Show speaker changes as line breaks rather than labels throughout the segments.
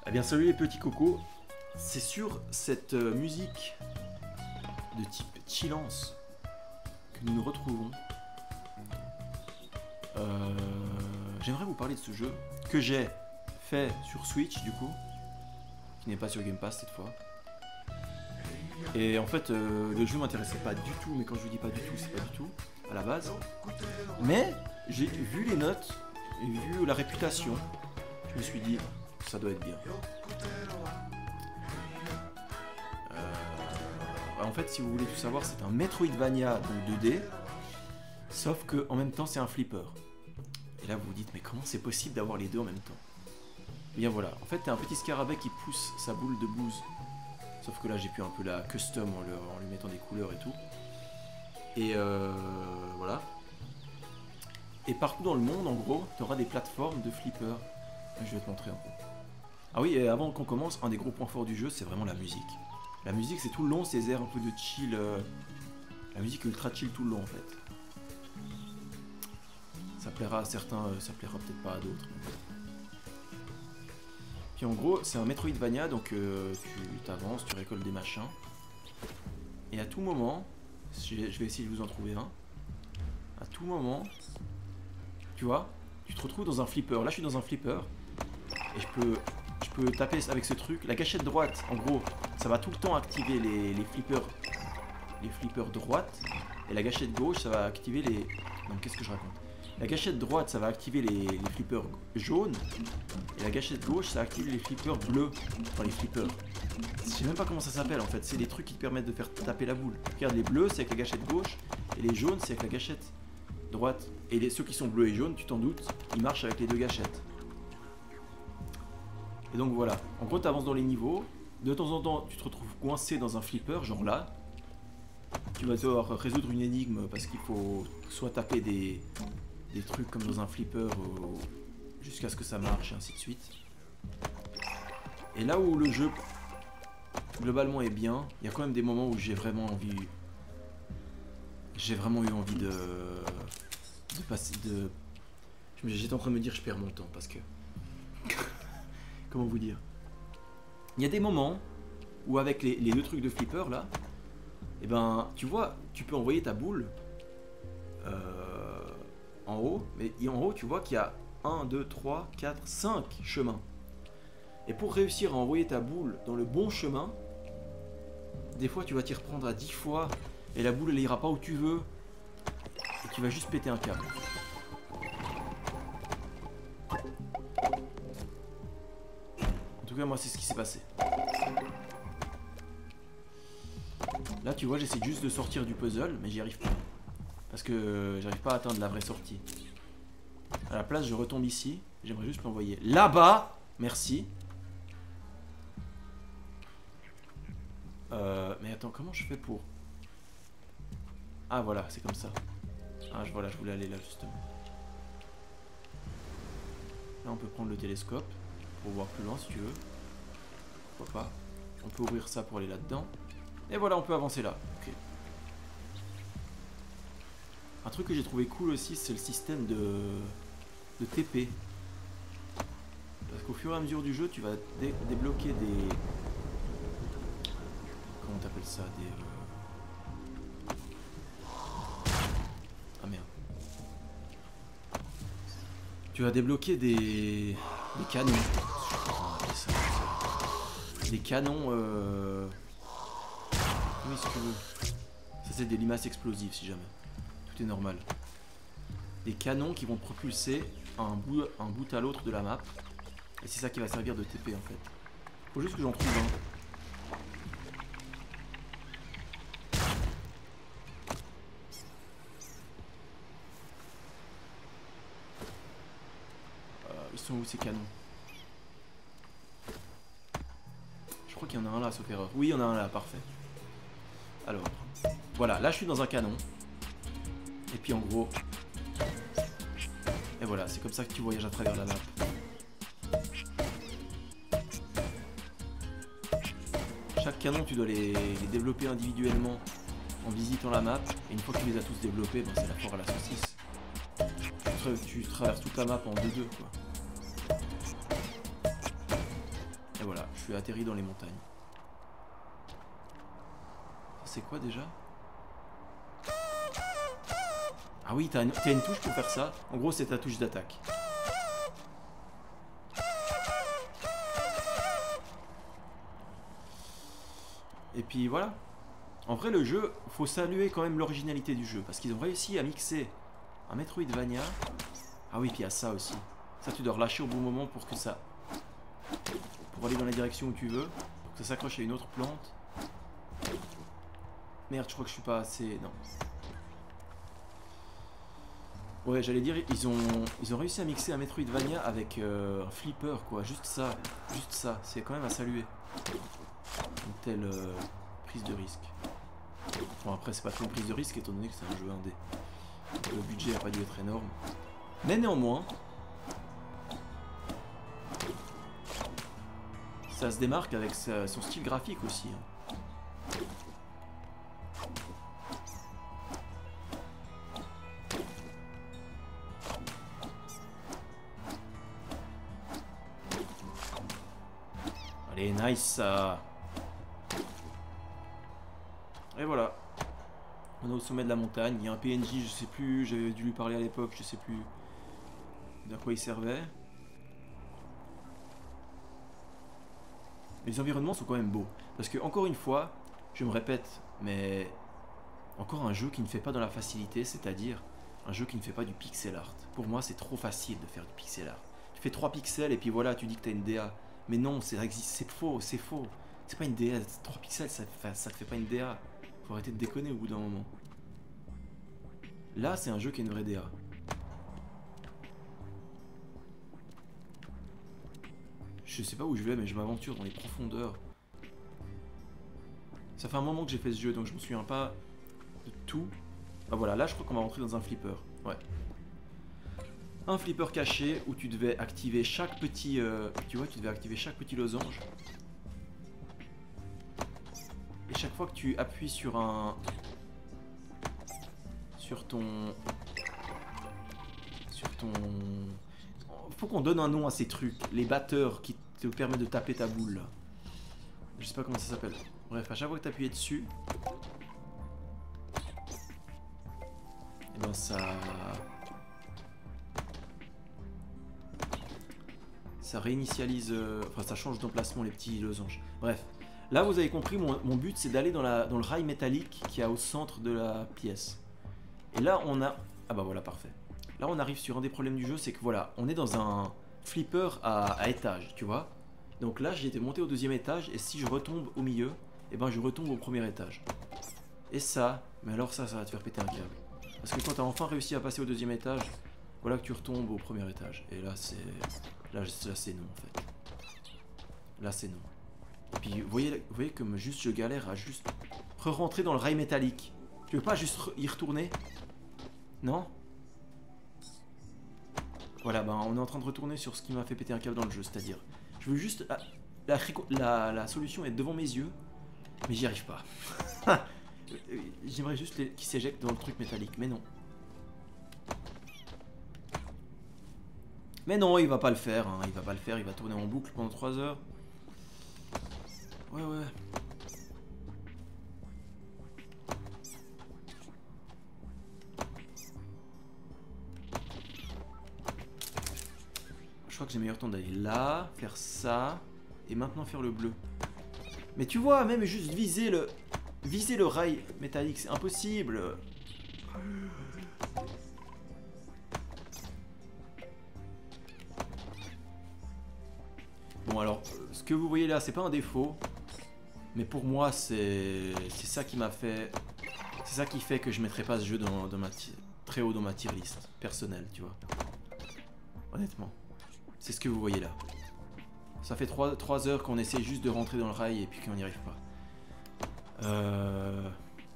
Eh bien salut les petits cocos, c'est sur cette musique de type chillance que nous nous retrouvons. J'aimerais vous parler de ce jeu que j'ai fait sur Switch du coup, qui n'est pas sur Game Pass cette fois. Et en fait le jeu m'intéressait pas du tout, mais quand je vous dis pas du tout, c'est pas du tout à la base. Mais j'ai vu les notes, et vu la réputation, je me suis dit ça doit être bien. En fait, si vous voulez tout savoir, c'est un Metroidvania donc 2D, sauf que en même temps c'est un flipper. Et là vous vous dites mais comment c'est possible d'avoir les deux en même temps? Et bien voilà, en fait t'es un petit scarabée qui pousse sa boule de bouse. Sauf que là j'ai pu un peu la custom en lui mettant des couleurs et tout. Et voilà. Et partout dans le monde en gros, tu auras des plateformes de flipper. Je vais te montrer un peu. Ah oui, et avant qu'on commence, un des gros points forts du jeu c'est vraiment la musique. La musique c'est tout le long, ces airs un peu de chill. La musique est ultra chill tout le long en fait. Ça plaira à certains, ça plaira peut-être pas à d'autres. Puis en gros, c'est un Metroidvania, donc tu t'avances, tu récoltes des machins. Et à tout moment, je vais essayer de vous en trouver un. À tout moment, tu vois, tu te retrouves dans un flipper. Là je suis dans un flipper. Et je peux taper avec ce truc. La gâchette droite, en gros, ça va tout le temps activer les flippers droites. Et la gâchette gauche, ça va activer les... Non, qu'est-ce que je raconte? La gâchette droite, ça va activer les flippers jaunes. Et la gâchette gauche, ça active les flippers bleus. Enfin, les flippers. Je sais même pas comment ça s'appelle en fait. C'est les trucs qui te permettent de faire taper la boule. Regarde, les bleus, c'est avec la gâchette gauche. Et les jaunes, c'est avec la gâchette droite. Et ceux qui sont bleus et jaunes, tu t'en doutes, ils marchent avec les deux gâchettes. Et donc voilà. En gros, tu avances dans les niveaux. De temps en temps, tu te retrouves coincé dans un flipper, genre là. Tu vas devoir résoudre une énigme parce qu'il faut soit taper des trucs comme dans un flipper jusqu'à ce que ça marche et ainsi de suite. Et là où le jeu globalement est bien, il y a quand même des moments où j'ai vraiment eu envie de passer de... J'étais en train de me dire je perds mon temps parce que... Comment vous dire? Il y a des moments où avec les deux trucs de flipper là, et ben tu vois, tu peux envoyer ta boule en haut, mais en haut tu vois qu'il y a 1, 2, 3, 4, 5 chemins. Et pour réussir à envoyer ta boule dans le bon chemin, des fois tu vas t'y reprendre à 10 fois et la boule elle ira pas où tu veux et tu vas juste péter un câble. En tout cas moi c'est ce qui s'est passé. Là tu vois j'essaie juste de sortir du puzzle mais j'y arrive pas. Parce que j'arrive pas à atteindre la vraie sortie. À la place je retombe ici. J'aimerais juste l'envoyer là-bas. Merci. Mais attends, comment je fais pour... Ah voilà, c'est comme ça. Ah voilà, je voulais aller là justement. Là on peut prendre le télescope pour voir plus loin si tu veux. Pourquoi pas. On peut ouvrir ça pour aller là-dedans. Et voilà, on peut avancer là. Ok. Un truc que j'ai trouvé cool aussi, c'est le système de TP. Parce qu'au fur et à mesure du jeu, tu vas débloquer des... Comment t'appelles ça? Ah merde. Tu vas débloquer des canons. Des canons... Oui, si tu veux. Ça, c'est des limaces explosives, si jamais. Tout est normal. Des canons qui vont propulser un bout à l'autre de la map. Et c'est ça qui va servir de TP, en fait. Faut juste que j'en trouve un. Ils sont où ces canons? Je crois qu'il y en a un là, sauf erreur. Oui, il y en a un là, parfait. Alors, voilà, là je suis dans un canon. Et puis en gros... Et voilà, c'est comme ça que tu voyages à travers la map. Chaque canon, tu dois les développer individuellement en visitant la map. Et une fois que tu les as tous développés, ben, c'est la foire à la saucisse. Tu traverses toute la map en 2-2 quoi. voilà, je suis atterri dans les montagnes. C'est quoi déjà? Ah oui, t'as une touche pour faire ça. En gros, c'est ta touche d'attaque. Et puis voilà. En vrai, le jeu, faut saluer quand même l'originalité du jeu. Parce qu'ils ont réussi à mixer un Metroidvania. Ah oui, puis il y a ça aussi. Ça, tu dois relâcher au bon moment pour que ça... Pour aller dans la direction où tu veux. Pour que ça s'accroche à une autre plante. Merde, je crois que je suis pas assez... Non. Ouais, j'allais dire, ils ont réussi à mixer un Metroidvania avec un flipper, quoi. Juste ça. Juste ça. C'est quand même à saluer. Une telle prise de risque. Bon, après, c'est pas trop une prise de risque étant donné que c'est un jeu indé. Donc, le budget n'a pas dû être énorme. Mais néanmoins, ça se démarque avec son style graphique aussi. Hein. Allez, nice ça. Et voilà. On est au sommet de la montagne. Il y a un PNJ, je sais plus, j'avais dû lui parler à l'époque, je sais plus d'à quoi il servait. Les environnements sont quand même beaux. Parce que, encore une fois, je me répète, mais encore un jeu qui ne fait pas dans la facilité, c'est-à-dire un jeu qui ne fait pas du pixel art. Pour moi, c'est trop facile de faire du pixel art. Tu fais 3 pixels et puis voilà, tu dis que tu as une DA. Mais non, c'est faux, c'est faux. C'est pas une DA, 3 pixels, ça te fait pas une DA. Faut arrêter de déconner au bout d'un moment. Là, c'est un jeu qui est une vraie DA. Je sais pas où je vais, mais je m'aventure dans les profondeurs. Ça fait un moment que j'ai fait ce jeu, donc je me souviens pas de tout. Ah voilà, là je crois qu'on va rentrer dans un flipper. Ouais. Un flipper caché où tu devais activer chaque petit... tu vois, tu devais activer chaque petit losange. Et chaque fois que tu appuies sur un... Sur ton... Faut qu'on donne un nom à ces trucs. Les batteurs qui te permettent de taper ta boule. Là. Je sais pas comment ça s'appelle. Bref, à chaque fois que tu appuyais dessus... Et ben ça... Ça réinitialise... Enfin, ça change d'emplacement les petits losanges. Bref. Là, vous avez compris, mon but, c'est d'aller dans le rail métallique qui est au centre de la pièce. Et là, on a... Ah bah voilà, parfait. Là, on arrive sur un des problèmes du jeu, c'est que voilà, on est dans un flipper à étage, tu vois. Donc là, j'ai été monté au 2e étage, et si je retombe au milieu, eh ben je retombe au 1er étage. Et ça, mais alors ça va te faire péter un câble. Parce que quand tu as enfin réussi à passer au 2e étage, voilà que tu retombes au 1er étage. Et là, c'est... Là, c'est non, en fait. Là, c'est non. Et puis, vous voyez comme juste je galère à juste re-rentrer dans le rail métallique. Tu veux pas juste y retourner? Non? Voilà, ben on est en train de retourner sur ce qui m'a fait péter un câble dans le jeu, c'est-à-dire... Je veux juste... La solution est devant mes yeux, mais j'y arrive pas. J'aimerais juste qu'il s'éjecte dans le truc métallique, mais non. Mais non, il va pas le faire, hein, il va pas le faire, il va tourner en boucle pendant 3 heures. Ouais, ouais. Je crois que j'ai meilleur temps d'aller là, faire ça, et maintenant faire le bleu. Mais tu vois, même juste viser le rail métallique, c'est impossible. Bon alors, ce que vous voyez là, c'est pas un défaut. Mais pour moi, c'est ça qui m'a fait... C'est ça qui fait que je mettrai pas ce jeu très haut dans ma tier list personnelle, tu vois. Honnêtement. C'est ce que vous voyez là. Ça fait 3 heures qu'on essaie juste de rentrer dans le rail et puis qu'on n'y arrive pas. Je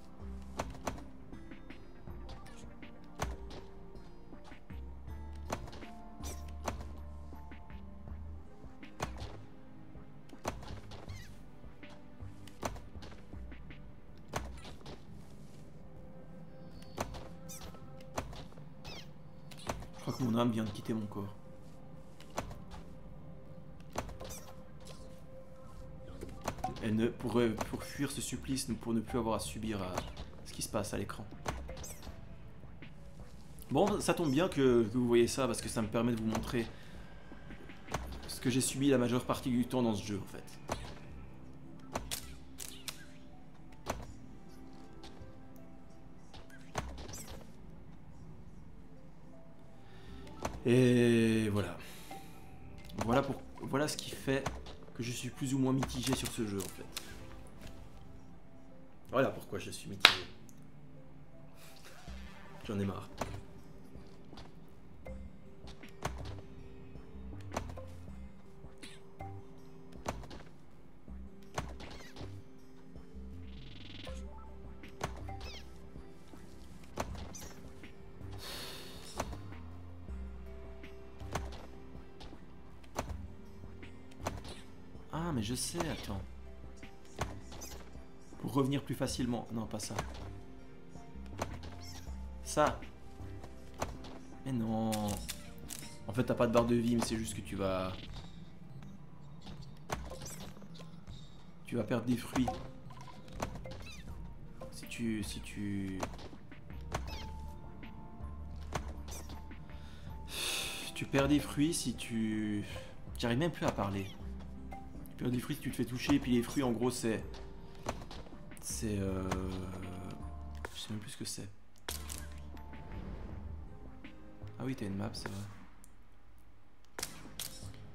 crois que mon âme vient de quitter mon corps. pour fuir ce supplice, pour ne plus avoir à subir ce qui se passe à l'écran. Bon, ça tombe bien que vous voyez ça, parce que ça me permet de vous montrer ce que j'ai subi la majeure partie du temps dans ce jeu, en fait. Et voilà. Voilà ce qui fait que je suis plus ou moins mitigé sur ce jeu, en fait. Voilà pourquoi je suis mitigé. J'en ai marre. Ah, mais je sais, attends. Pour revenir plus facilement. Non, pas ça. Ça. Mais non. En fait, t'as pas de barre de vie, mais c'est juste que tu vas perdre des fruits. Si tu perds des fruits si tu... J'arrive même plus à parler. Tu perds des fruits si tu te fais toucher, et puis les fruits, en gros, c'est... Je sais même plus ce que c'est. Ah oui, t'as une map, c'est vrai.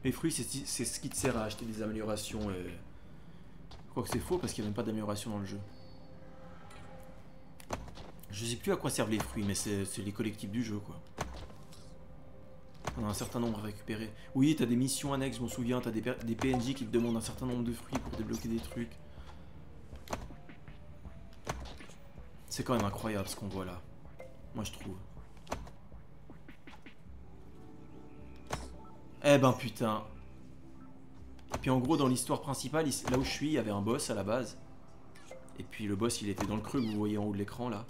Les fruits, c'est ce qui te sert à acheter des améliorations. Et... Je crois que c'est faux parce qu'il n'y a même pas d'amélioration dans le jeu. Je sais plus à quoi servent les fruits, mais c'est les collectifs du jeu, quoi. On a un certain nombre à récupérer. Oui, t'as des missions annexes, je m'en souviens. T'as des PNJ qui te demandent un certain nombre de fruits pour débloquer des trucs. C'est quand même incroyable ce qu'on voit là. Moi, je trouve. Eh ben putain. Et puis en gros dans l'histoire principale, là où je suis, il y avait un boss à la base. Et puis le boss il était dans le creux que vous voyez en haut de l'écran là.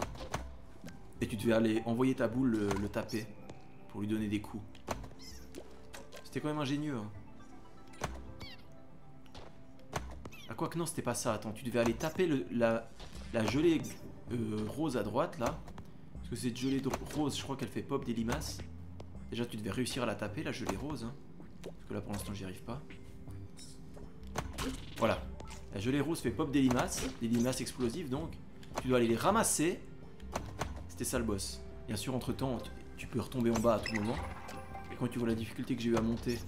Et tu devais aller envoyer ta boule le taper pour lui donner des coups. C'était quand même ingénieux. Hein. Ah quoi que non, c'était pas ça. Attends, tu devais aller taper la gelée rose à droite là. Parce que cette gelée rose, je crois qu'elle fait pop des limaces. Déjà tu devais réussir à la taper, la gelée rose. Hein. Parce que là pour l'instant j'y arrive pas. Voilà. La gelée rose fait pop des limaces explosives donc. Tu dois aller les ramasser. C'était ça le boss. Bien sûr entre temps tu peux retomber en bas à tout moment. Et quand tu vois la difficulté que j'ai eu à monter,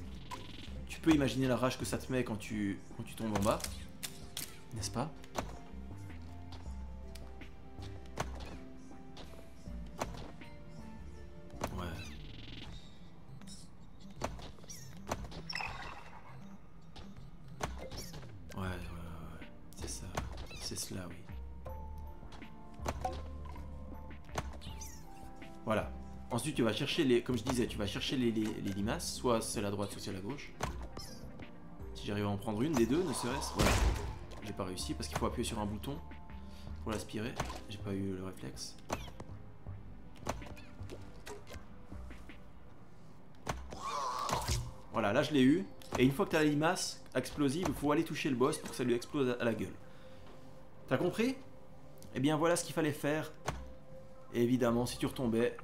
tu peux imaginer la rage que ça te met quand tu tombes en bas. N'est-ce pas? Voilà. Ensuite, tu vas chercher les... Comme je disais, tu vas chercher les limaces. Soit celle à droite, soit celle à gauche. Si j'arrive à en prendre une des deux, ne serait-ce. Voilà. J'ai pas réussi parce qu'il faut appuyer sur un bouton pour l'aspirer. J'ai pas eu le réflexe. Voilà, là je l'ai eu. Et une fois que tu as la limace explosive, il faut aller toucher le boss pour que ça lui explose à la gueule. T'as compris? Eh bien voilà ce qu'il fallait faire. Et évidemment, si tu retombais,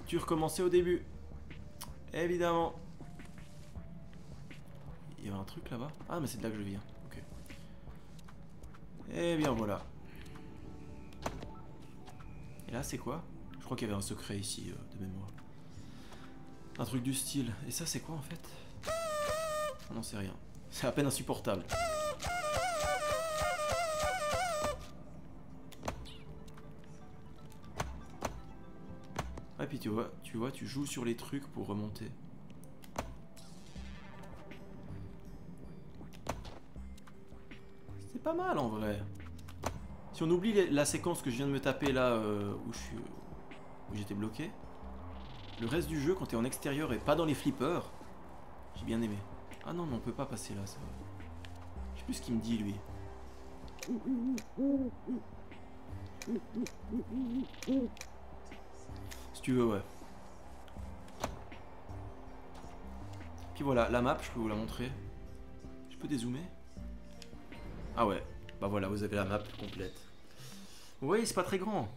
tu recommençais au début. Évidemment. Il y avait un truc là-bas. Ah, mais c'est de là que je viens. Ok. Et bien voilà. Et là, c'est quoi? Je crois qu'il y avait un secret ici, de mémoire. Un truc du style. Et ça, c'est quoi en fait? On n'en sait rien. C'est à peine insupportable. Et puis tu vois, tu joues sur les trucs pour remonter. C'est pas mal en vrai. Si on oublie la séquence que je viens de me taper là, où j'étais bloqué, le reste du jeu, quand t'es en extérieur et pas dans les flippers, j'ai bien aimé. Ah non, mais on peut pas passer là, ça va. Je sais plus ce qu'il me dit lui. Si tu veux, ouais. Puis voilà, la map, je peux vous la montrer. Je peux dézoomer. Ah ouais, bah voilà, vous avez la map complète. Vous voyez, c'est pas très grand.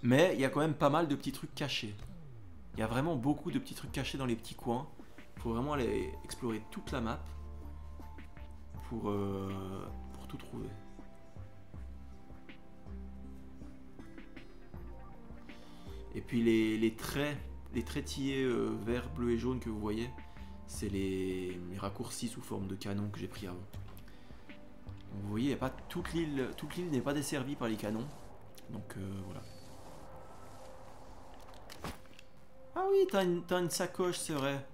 Mais il y a quand même pas mal de petits trucs cachés. Il y a vraiment beaucoup de petits trucs cachés dans les petits coins. Il faut vraiment aller explorer toute la map pour tout trouver. Et puis les traits, les traitillés vert, bleu et jaune que vous voyez, c'est les raccourcis sous forme de canon que j'ai pris avant. Donc vous voyez, y a pas toute l'île n'est pas desservie par les canons. Donc voilà. Ah oui, t'as une sacoche, c'est vrai.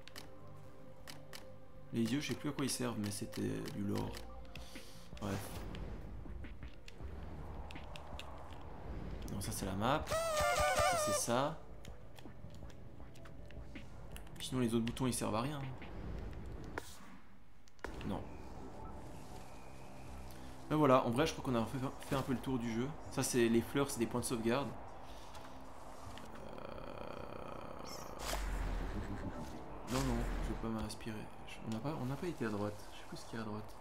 Les yeux, je sais plus à quoi ils servent, mais c'était du lore. Bref. Non, ça c'est la map. Ça c'est ça. Sinon les autres boutons ils servent à rien. Non. Ben voilà, en vrai je crois qu'on a fait un peu le tour du jeu. Ça c'est les fleurs, c'est des points de sauvegarde. Non, non, je vais pas m'inspirer. On n'a pas été à droite. Je sais plus ce qu'il y a à droite.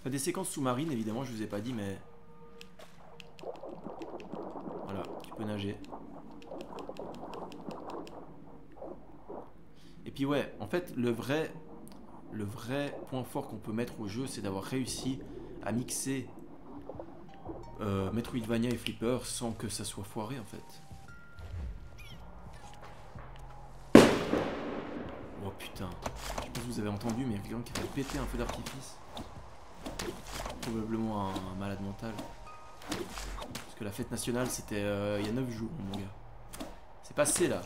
Il y a des séquences sous-marines, évidemment, je vous ai pas dit, mais... Voilà, tu peux nager. Et puis ouais, en fait, le vrai point fort qu'on peut mettre au jeu, c'est d'avoir réussi à mixer Metroidvania et Flipper sans que ça soit foiré, en fait. Oh putain, je sais pas si vous avez entendu, mais il y a quelqu'un qui a pété un feu d'artifice. Probablement un malade mental. Parce que la fête nationale, c'était il y a 9 jours, mon gars. C'est passé, là.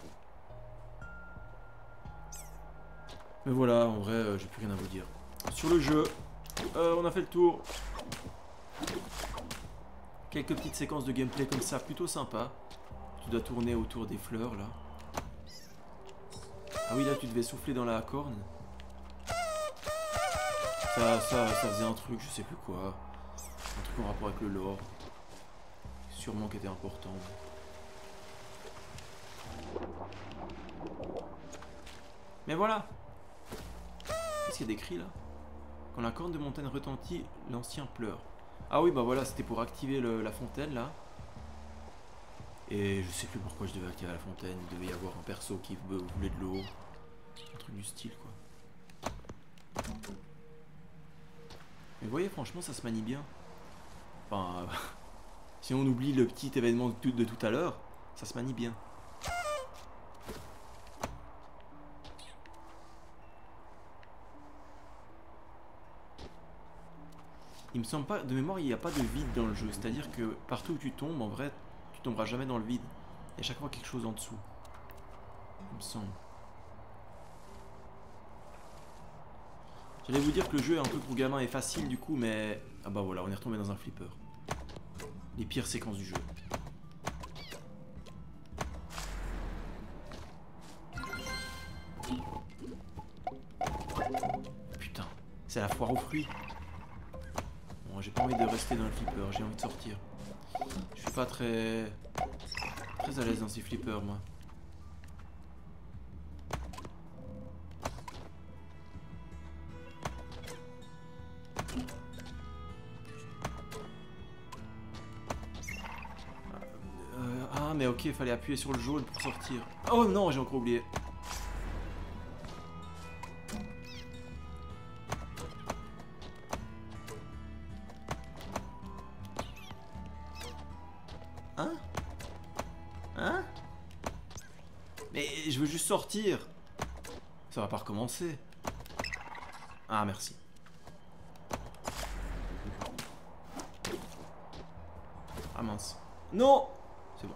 Mais voilà, en vrai, j'ai plus rien à vous dire. Sur le jeu, on a fait le tour. Quelques petites séquences de gameplay comme ça, plutôt sympa. Tu dois tourner autour des fleurs, là. Ah oui, là, tu devais souffler dans la corne. Ça faisait un truc, je sais plus quoi. Un truc en rapport avec le lore. Sûrement qui était important. Mais voilà. Qu'est-ce qu'il y a d'écrit là? Quand la corne de montagne retentit, l'ancien pleure. Ah oui, bah voilà, c'était pour activer la fontaine là. Et je sais plus pourquoi je devais activer la fontaine. Il devait y avoir un perso qui voulait de l'eau. Un truc du style quoi. Mais vous voyez, franchement, ça se manie bien. Enfin, si on oublie le petit événement de tout à l'heure, ça se manie bien. Il me semble pas, de mémoire, il n'y a pas de vide dans le jeu. C'est-à-dire que partout où tu tombes, en vrai, tu tomberas jamais dans le vide. Il y a chaque fois quelque chose en dessous. Il me semble. J'allais vous dire que le jeu est un peu pour gamin et facile du coup, mais... Ah bah voilà, on est retombé dans un flipper. Les pires séquences du jeu. Putain, c'est la foire aux fruits. Bon, j'ai pas envie de rester dans le flipper, j'ai envie de sortir. Je suis pas très à l'aise dans ces flippers, moi. Ah mais ok, il fallait appuyer sur le jaune pour sortir. Oh non, j'ai encore oublié. Hein? Hein? Mais je veux juste sortir. Ça va pas recommencer. Ah merci. Ah mince. Non! C'est bon.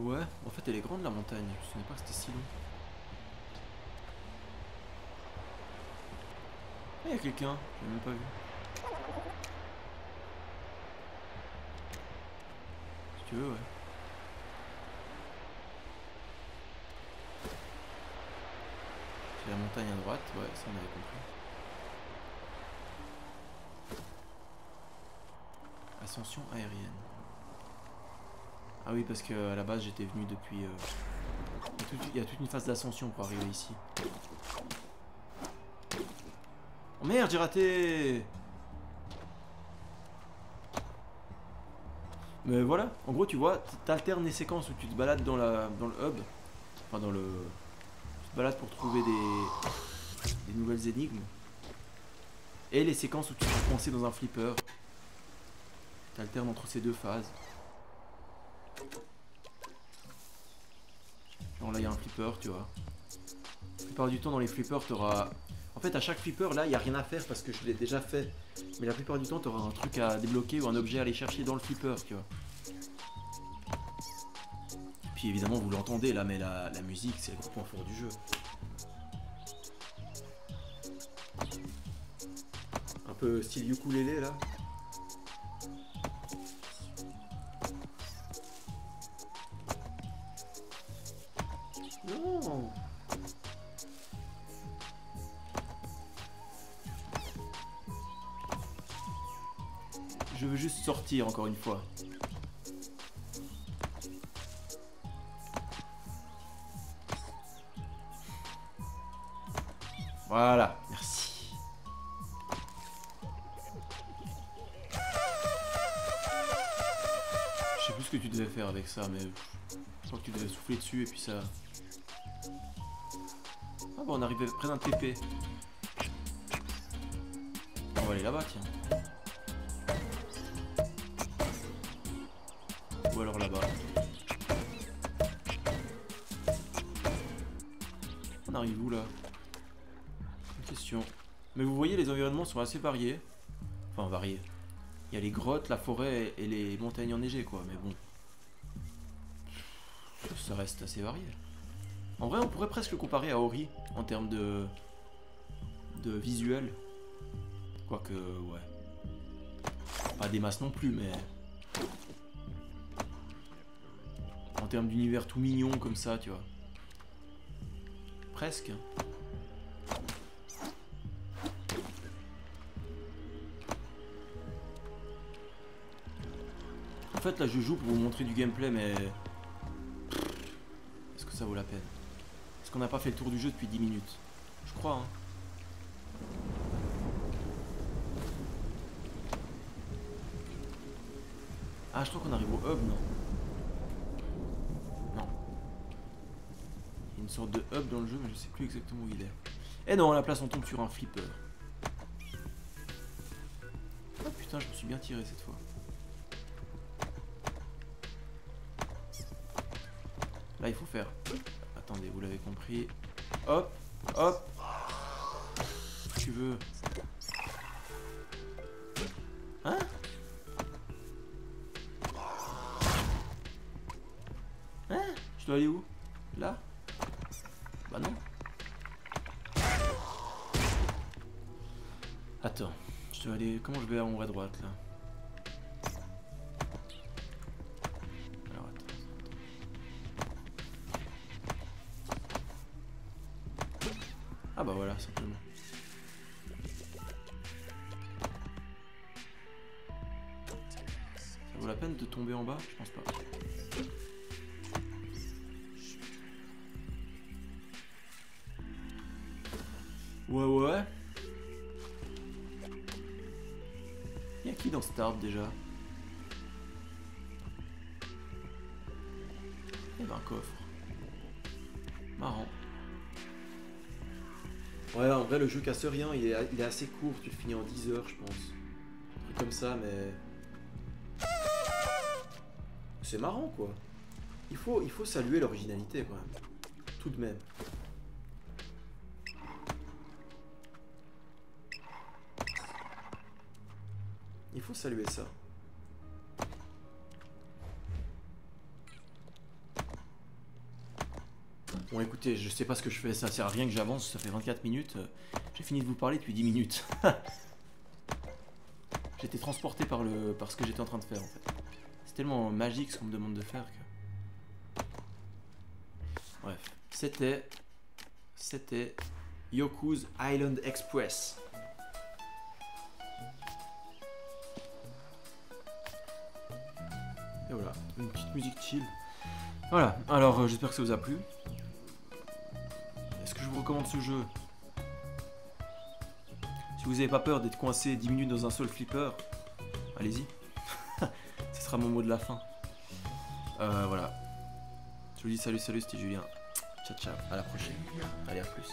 Ouais. En fait, elle est grande la montagne. Je ne savais pas que c'était si long. Ah, il y a quelqu'un. Je l'ai même pas vu. Si tu veux, ouais. C'est la montagne à droite. Ouais, ça on avait compris. Ascension aérienne. Ah oui, parce que à la base j'étais venu depuis... Il y a toute une phase d'ascension pour arriver ici. Oh merde, j'ai raté! Mais voilà, en gros tu vois, t'alternes les séquences où tu te balades dans le hub. Enfin dans le... Tu te balades pour trouver des nouvelles énigmes. Et les séquences où tu vas coincé dans un flipper. T'alternes entre ces deux phases. Genre là il y a un flipper, tu vois. La plupart du temps dans les flippers t'auras... En fait à chaque flipper là il n'y a rien à faire parce que je l'ai déjà fait. Mais la plupart du temps t'auras un truc à débloquer ou un objet à aller chercher dans le flipper, tu vois. Puis évidemment vous l'entendez là, mais la musique c'est le gros point fort du jeu. Un peu style ukulélé là. Non. Je veux juste sortir encore une fois. Voilà, merci. Je sais plus ce que tu devais faire avec ça, mais je crois que tu devais souffler dessus et puis ça... Ah bon, on arrivait près d'un TP. On va aller là-bas, tiens. Ou alors là-bas. On arrive où là? Une question. Mais vous voyez, les environnements sont assez variés. Enfin, variés. Il y a les grottes, la forêt et les montagnes enneigées, quoi. Mais bon. Ça reste assez varié. En vrai, on pourrait presque le comparer à Ori en termes de visuel. Quoique, ouais. Pas des masses non plus, mais... En termes d'univers tout mignon comme ça, tu vois. Presque. En fait, là, je joue pour vous montrer du gameplay, mais... Est-ce que ça vaut la peine? Est-ce qu'on n'a pas fait le tour du jeu depuis 10 minutes? Je crois, hein. Ah, je crois qu'on arrive au hub, non? Non. Il y a une sorte de hub dans le jeu, mais je sais plus exactement où il est. Et non, à la place, on tombe sur un flipper. Oh putain, je me suis bien tiré cette fois. Là, il faut faire... Attendez, vous l'avez compris. Hop, hop. Tu veux... Hein? Hein? Je dois aller où? Là? Bah non. Attends, je dois aller... Comment je vais en haut à droite, là? Alors, attends. Ah bah voilà, simplement. Ça vaut la peine de tomber en bas? Je pense pas. Ouais, ouais. Y'a qui dans cet arbre déjà? Eh ben, un coffre. Marrant. Ouais, en vrai, le jeu casse rien, il est assez court, tu le finis en 10 heures, je pense. Un truc comme ça, mais... C'est marrant, quoi. Il faut saluer l'originalité, quand même. Tout de même. Il faut saluer ça. Bon écoutez, je sais pas ce que je fais, ça sert à rien que j'avance, ça fait 24 minutes. J'ai fini de vous parler depuis 10 minutes. J'étais transporté par ce que j'étais en train de faire en fait. C'est tellement magique ce qu'on me demande de faire que... Bref, c'était Yoku's Island Express. Et voilà. voilà, une petite musique chill. Voilà, alors j'espère que ça vous a plu. Est-ce que je vous recommande ce jeu? Si vous n'avez pas peur d'être coincé 10 minutes dans un seul flipper, allez-y. Ce sera mon mot de la fin. Voilà. Je vous dis salut, c'était Julien. Ciao, ciao, à la prochaine. Allez, à plus.